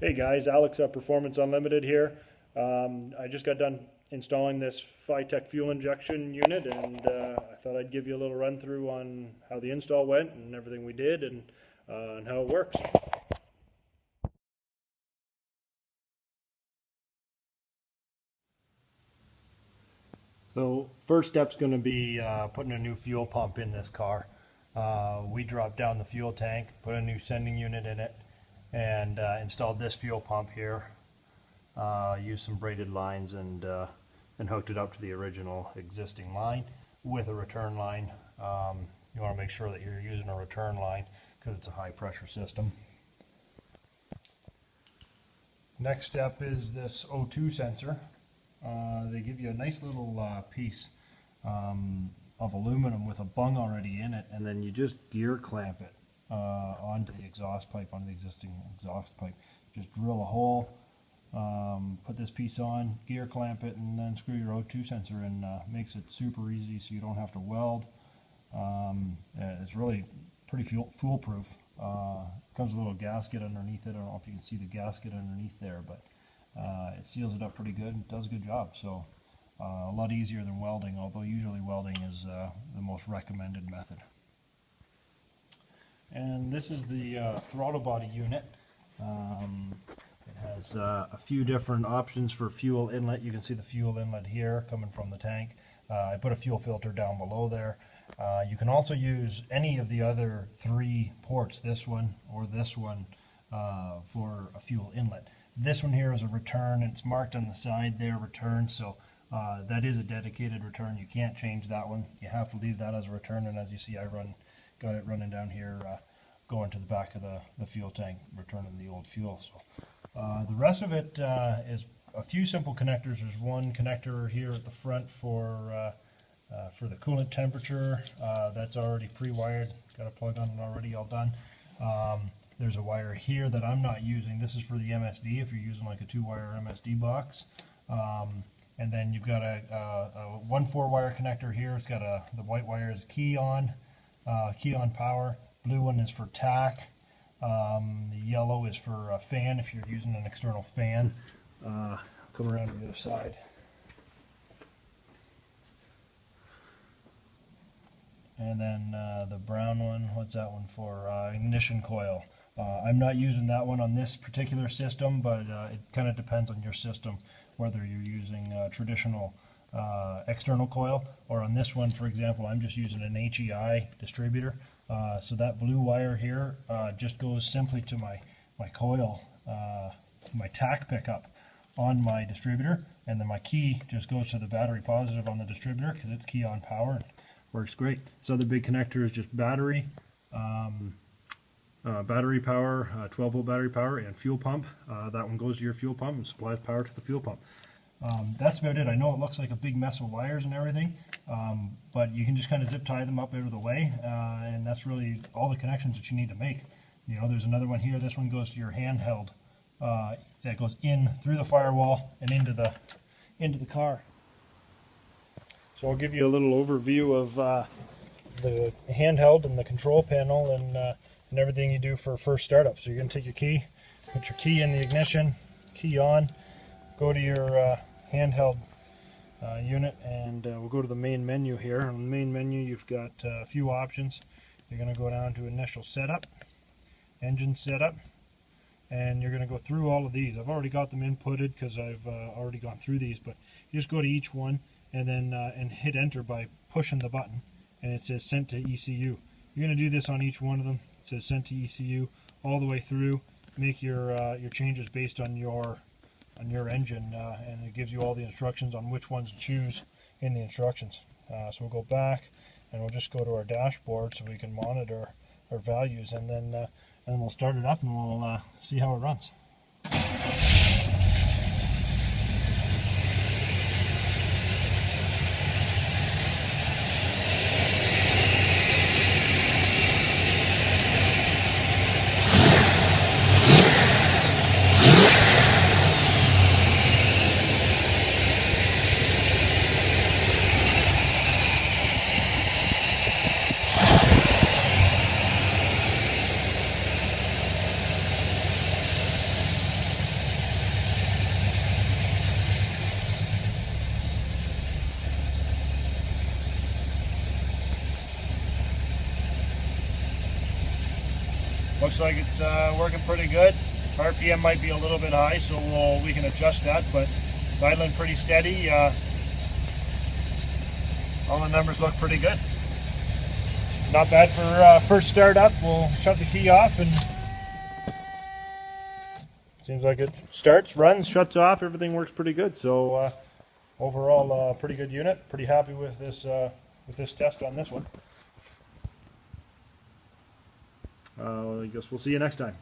Hey guys, Alex at Performance Unlimited here. I just got done installing this FiTech fuel injection unit, and I thought I'd give you a little run through on how the install went and everything we did and how it works. So first step's going to be putting a new fuel pump in this car. We dropped down the fuel tank, put a new sending unit in it, and installed this fuel pump here. Used some braided lines and hooked it up to the original existing line with a return line. You want to make sure that you're using a return line because it's a high pressure system. Next step is this O2 sensor. They give you a nice little piece of aluminum with a bung already in it, and then you just gear clamp it onto the exhaust pipe, onto the existing exhaust pipe. Just drill a hole, put this piece on, gear clamp it, and then screw your O2 sensor in. Makes it super easy so you don't have to weld. It's really pretty foolproof. Comes with a little gasket underneath it. I don't know if you can see the gasket underneath there, but it seals it up pretty good and does a good job. So a lot easier than welding, although usually welding is the most recommended method. And this is the throttle body unit. It has a few different options for fuel inlet. You can see the fuel inlet here coming from the tank. I put a fuel filter down below there. You can also use any of the other three ports, this one or this one, for a fuel inlet. This one here is a return, and it's marked on the side there, return, so that is a dedicated return. You can't change that one. You have to leave that as a return, and as you see, I got it running down here, going to the back of the fuel tank, returning the old fuel. So the rest of it is a few simple connectors. There's one connector here at the front for the coolant temperature. That's already pre-wired. Got a plug on it already, all done. There's a wire here that I'm not using. This is for the MSD if you're using like a 2-wire MSD box. And then you've got a 1-4-wire connector here. It's got the white wire is key on power. Blue one is for tack. The yellow is for a fan if you're using an external fan. Come around to the other side. And then the brown one, what's that one for? Ignition coil. I'm not using that one on this particular system, but it kind of depends on your system, whether you're using traditional external coil, or on this one, for example, I'm just using an HEI distributor. So that blue wire here just goes simply to my coil, my tack pickup on my distributor, and then my key just goes to the battery positive on the distributor because it's key on power and works great. So the big connector is just battery, battery power, 12-volt battery power, and fuel pump. That one goes to your fuel pump and supplies power to the fuel pump. That's about it. I know it looks like a big mess of wires and everything, but you can just kind of zip tie them up out of the way, and that's really all the connections that you need to make. You know, there's another one here. This one goes to your handheld. That goes in through the firewall and into the car. So I'll give you a little overview of the handheld and the control panel and everything you do for first startup. So you're going to take your key, put your key in the ignition, key on, go to your handheld unit, and we'll go to the main menu here. On the main menu, you've got a few options. You're going to go down to initial setup, engine setup, and you're going to go through all of these. I've already got them inputted because I've already gone through these, but you just go to each one and then and hit enter by pushing the button, and it says sent to ECU. You're going to do this on each one of them. It says sent to ECU all the way through. Make your changes based on your engine, and it gives you all the instructions on which ones to choose in the instructions. So we'll go back and we'll just go to our dashboard so we can monitor our values, and then we'll start it up and we'll see how it runs. Looks like it's working pretty good. RPM might be a little bit high, so we can adjust that, but idling pretty steady. All the numbers look pretty good. Not bad for first start up. We'll shut the key off, and seems like it starts, runs, shuts off. Everything works pretty good. So overall, pretty good unit. Pretty happy with this test on this one. I guess we'll see you next time.